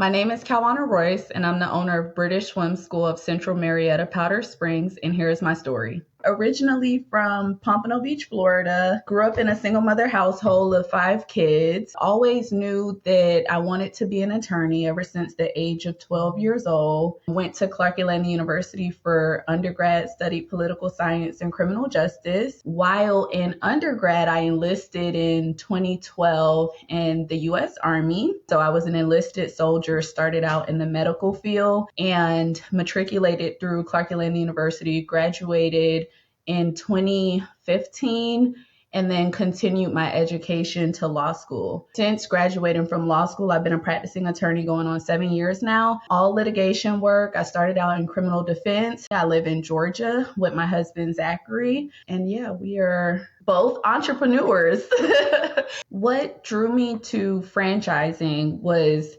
My name is Calvana Royce, and I'm the owner of British Swim School of Central Marietta, Powder Springs, and here is my story. Originally from Pompano Beach, Florida, grew up in a single mother household of 5 kids. Always knew that I wanted to be an attorney ever since the age of 12 years old. Went to Calvana University for undergrad, studied political science and criminal justice. While in undergrad, I enlisted in 2012 in the U.S. Army. So I was an enlisted soldier, started out in the medical field and matriculated through Calvana University, graduated in 2015, and then continued my education to law school. Since graduating from law school, I've been a practicing attorney going on 7 years now. All litigation work. I started out in criminal defense. I live in Georgia with my husband, Zachary. And yeah, we are both entrepreneurs. What drew me to franchising was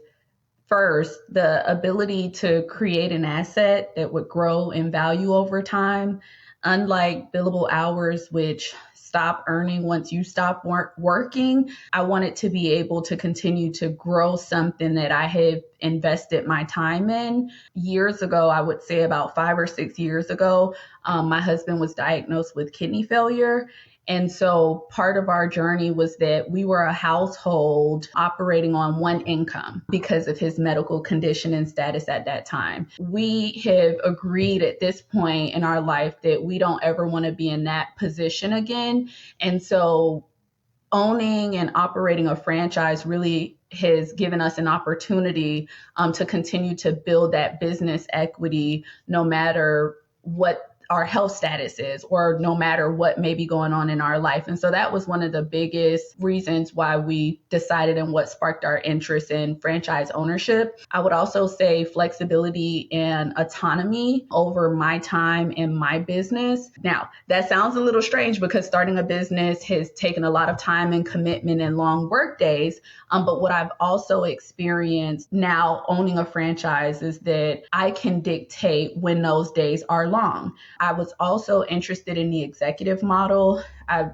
first, the ability to create an asset that would grow in value over time. Unlike billable hours, which stop earning once you stop working, I wanted to be able to continue to grow something that I had invested my time in. Years ago, I would say about 5 or 6 years ago, my husband was diagnosed with kidney failure. And so part of our journey was that we were a household operating on one income because of his medical condition and status at that time. We have agreed at this point in our life that we don't ever want to be in that position again. And so owning and operating a franchise really has given us an opportunity to continue to build that business equity no matter what our health status is or no matter what may be going on in our life. And so that was one of the biggest reasons why we decided and what sparked our interest in franchise ownership. I would also say flexibility and autonomy over my time in my business. Now, that sounds a little strange because starting a business has taken a lot of time and commitment and long work days. But what I've also experienced now owning a franchise is that I can dictate when those days are long. I was also interested in the executive model. I,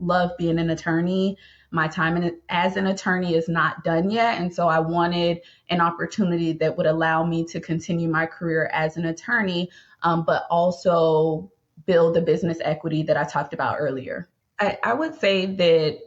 love being an attorney. My time as an attorney is not done yet. And so I wanted an opportunity that would allow me to continue my career as an attorney, but also build the business equity that I talked about earlier. I would say that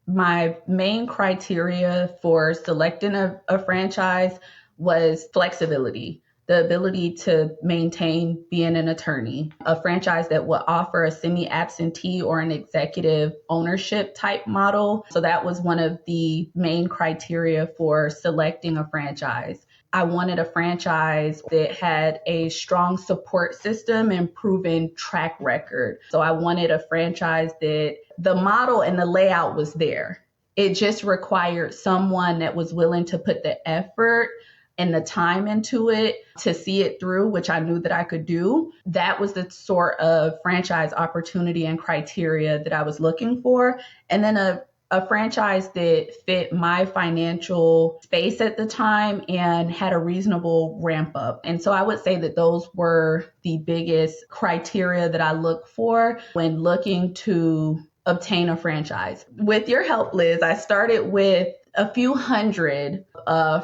my main criteria for selecting a franchise was flexibility, the ability to maintain being an attorney, a franchise that would offer a semi-absentee or an executive ownership type model. So that was one of the main criteria for selecting a franchise. I wanted a franchise that had a strong support system and proven track record. So I wanted a franchise that the model and the layout was there. It just required someone that was willing to put the effort and the time into it to see it through, which I knew that I could do. That was the sort of franchise opportunity and criteria that I was looking for. And then a franchise that fit my financial space at the time and had a reasonable ramp up. And so I would say that those were the biggest criteria that I look for when looking to obtain a franchise. With your help, Liz, I started with a few hundred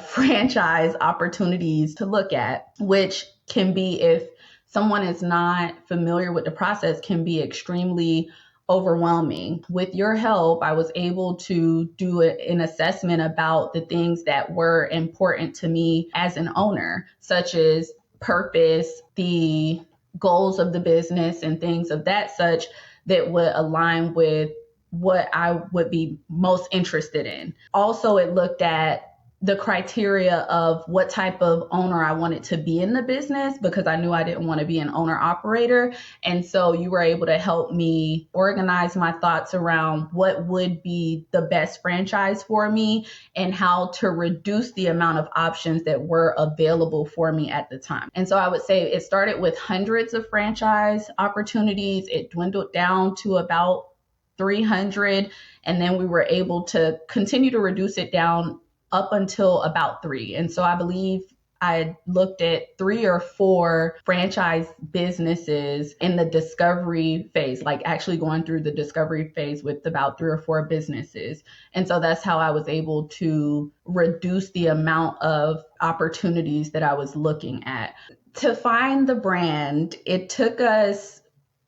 franchise opportunities to look at, which can be, if someone is not familiar with the process, can be extremely overwhelming. With your help, I was able to do an assessment about the things that were important to me as an owner, such as purpose, the goals of the business, and things of that such that would align with what I would be most interested in. Also, it looked at the criteria of what type of owner I wanted to be in the business because I knew I didn't want to be an owner operator. And so you were able to help me organize my thoughts around what would be the best franchise for me and how to reduce the amount of options that were available for me at the time. And so I would say it started with hundreds of franchise opportunities. It dwindled down to about 300. And then we were able to continue to reduce it down up until about 3. And so I believe I looked at 3 or 4 franchise businesses in the discovery phase, like actually going through the discovery phase with about 3 or 4 businesses. And so that's how I was able to reduce the amount of opportunities that I was looking at. To find the brand, it took us,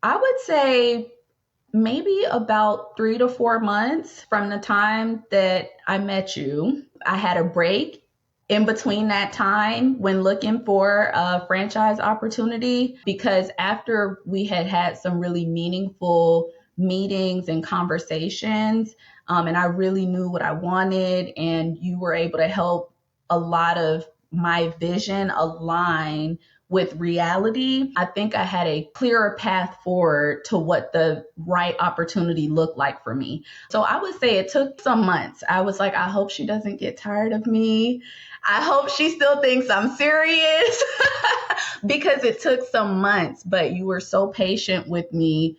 I would say, maybe about 3 to 4 months from the time that I met you. I had a break in between that time when looking for a franchise opportunity, because after we had some really meaningful meetings and conversations, and I really knew what I wanted, and you were able to help a lot of my vision align with reality, I think I had a clearer path forward to what the right opportunity looked like for me. So I would say it took some months. I was like, I hope she doesn't get tired of me. I hope she still thinks I'm serious because it took some months, but you were so patient with me.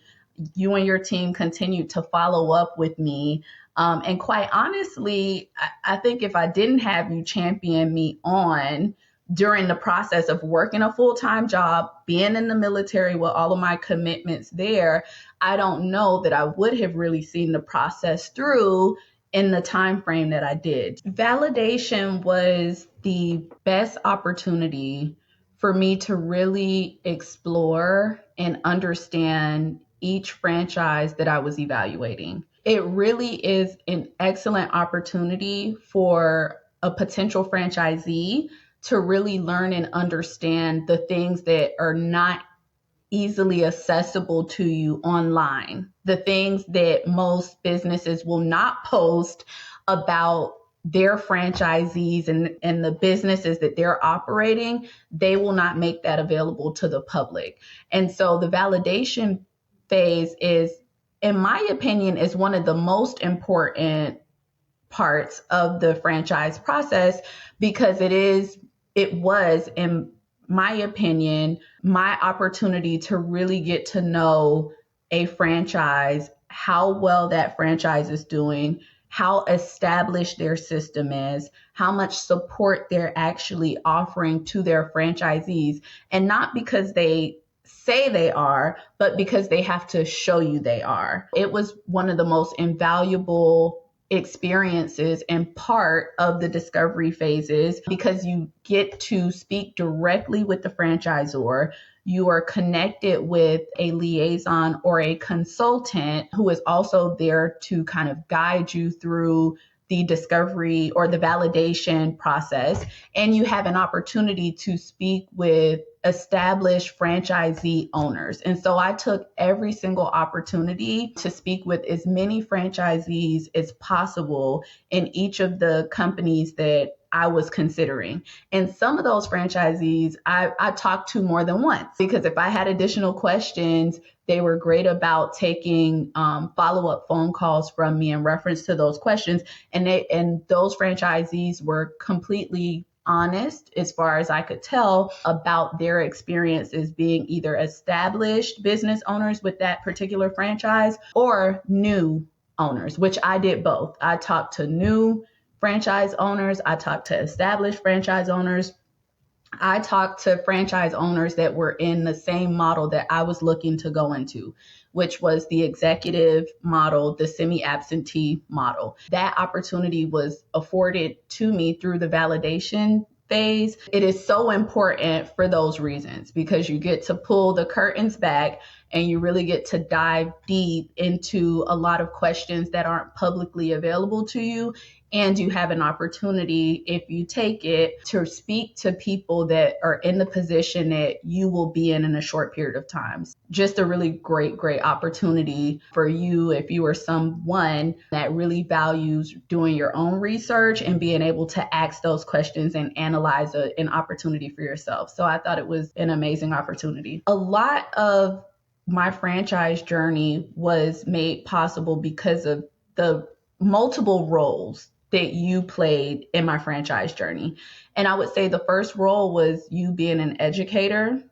You and your team continued to follow up with me. And quite honestly, I think if I didn't have you champion me on during the process of working a full-time job, being in the military with all of my commitments there, I don't know that I would have really seen the process through in the time frame that I did. Validation was the best opportunity for me to really explore and understand each franchise that I was evaluating. It really is an excellent opportunity for a potential franchisee to really learn and understand the things that are not easily accessible to you online, the things that most businesses will not post about their franchisees and the businesses that they're operating. They will not make that available to the public. And so the validation phase is, in my opinion, is one of the most important parts of the franchise process, because it was, in my opinion, my opportunity to really get to know a franchise, how well that franchise is doing, how established their system is, how much support they're actually offering to their franchisees. And not because they say they are, but because they have to show you they are. It was one of the most invaluable experiences and part of the discovery phases, because you get to speak directly with the franchisor. You are connected with a liaison or a consultant who is also there to kind of guide you through the discovery or the validation process. And you have an opportunity to speak with established franchisee owners. And so I took every single opportunity to speak with as many franchisees as possible in each of the companies that I was considering. And some of those franchisees I talked to more than once, because if I had additional questions, they were great about taking follow-up phone calls from me in reference to those questions. And those franchisees were completely honest, as far as I could tell, about their experiences being either established business owners with that particular franchise or new owners, which I did both. I talked to new franchise owners. I talked to established franchise owners. I talked to franchise owners that were in the same model that I was looking to go into, which was the executive model, the semi-absentee model. That opportunity was afforded to me through the validation phase. It is so important for those reasons, because you get to pull the curtains back and you really get to dive deep into a lot of questions that aren't publicly available to you. And you have an opportunity, if you take it, to speak to people that are in the position that you will be in a short period of time. Just a really great opportunity for you if you are someone that really values doing your own research and being able to ask those questions and analyze an opportunity for yourself. So I thought it was an amazing opportunity. A lot of my franchise journey was made possible because of the multiple roles that you played in my franchise journey. And I would say the first role was you being an educator.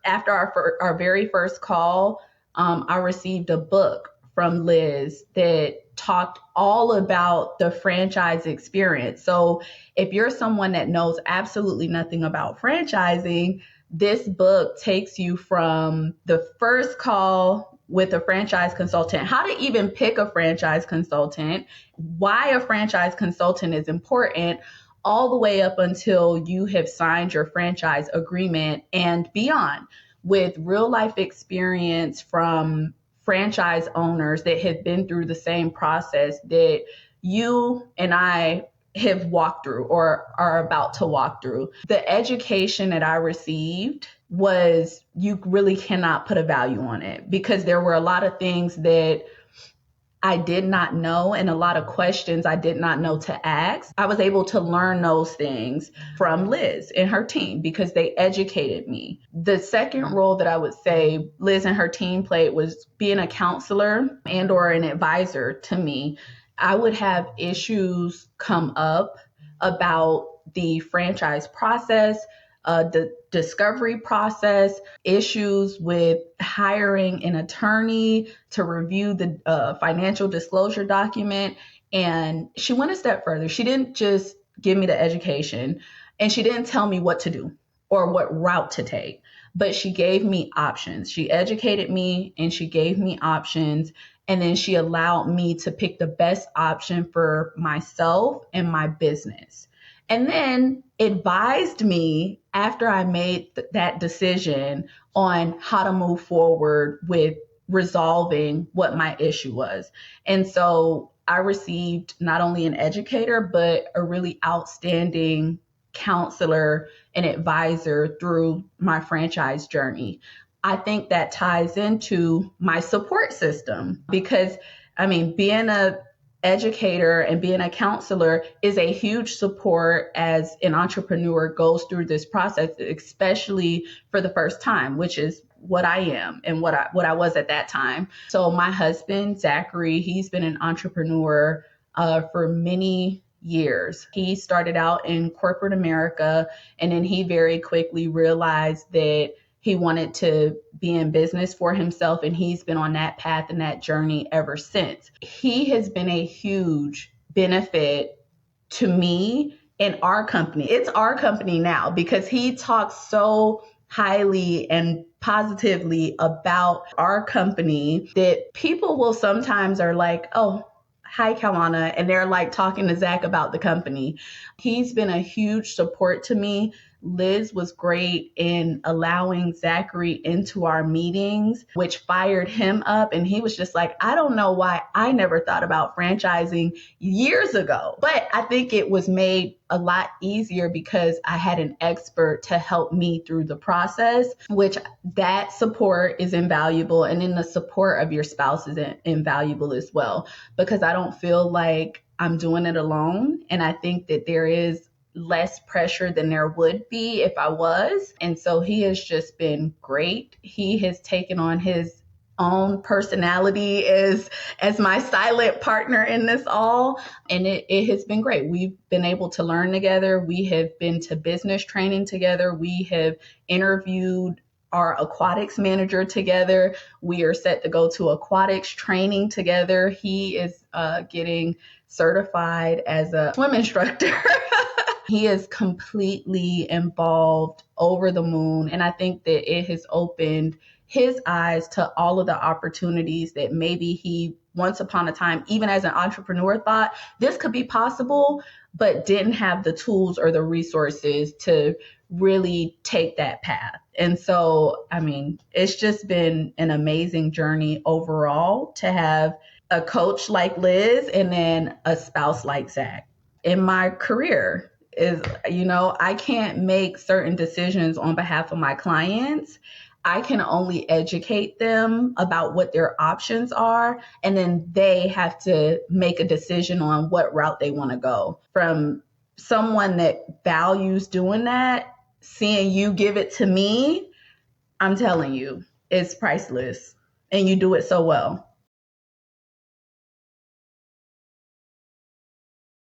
After our very first call, I received a book from Liz that talked all about the franchise experience. So if you're someone that knows absolutely nothing about franchising, this book takes you from the first call with a franchise consultant, how to even pick a franchise consultant, why a franchise consultant is important, all the way up until you have signed your franchise agreement and beyond, with real life experience from franchise owners that have been through the same process that you and I have walked through or are about to walk through. The education that I received was, you really cannot put a value on it, because there were a lot of things that I did not know and a lot of questions I did not know to ask. I was able to learn those things from Liz and her team because they educated me. The second role that I would say Liz and her team played was being a counselor and or an advisor to me. I would have issues come up about the franchise process, the discovery process, issues with hiring an attorney to review the financial disclosure document. And she went a step further. She didn't just give me the education, and she didn't tell me what to do or what route to take, but she gave me options. She educated me and she gave me options. And then she allowed me to pick the best option for myself and my business. And then advised me after I made that decision on how to move forward with resolving what my issue was. And so I received not only an educator, but a really outstanding counselor and advisor through my franchise journey. I think that ties into my support system because, being a educator and being a counselor is a huge support as an entrepreneur goes through this process, especially for the first time, which is what I am and what I was at that time. So my husband, Zachary, he's been an entrepreneur for many years. He started out in corporate America, and then he very quickly realized that he wanted to be in business for himself, and he's been on that path and that journey ever since. He has been a huge benefit to me and our company. It's our company now because he talks so highly and positively about our company that people will sometimes are like, oh, hi, Calvana, and they're like talking to Zach about the company. He's been a huge support to me. Liz was great in allowing Zachary into our meetings, which fired him up. And he was just like, I don't know why I never thought about franchising years ago. But I think it was made a lot easier because I had an expert to help me through the process, which that support is invaluable. And then the support of your spouse is invaluable as well, because I don't feel like I'm doing it alone. And I think that there is less pressure than there would be if I was. And so he has just been great. He has taken on his own personality as my silent partner in this all. And it has been great. We've been able to learn together. We have been to business training together. We have interviewed our aquatics manager together. We are set to go to aquatics training together. He is getting certified as a swim instructor. He is completely involved, over the moon. And I think that it has opened his eyes to all of the opportunities that maybe he once upon a time, even as an entrepreneur, thought this could be possible, but didn't have the tools or the resources to really take that path. And so, it's just been an amazing journey overall to have a coach like Liz and then a spouse like Zach. In my career, I can't make certain decisions on behalf of my clients. I can only educate them about what their options are, and then they have to make a decision on what route they want to go. From someone that values doing that, seeing you give it to me, I'm telling you, it's priceless, and you do it so well.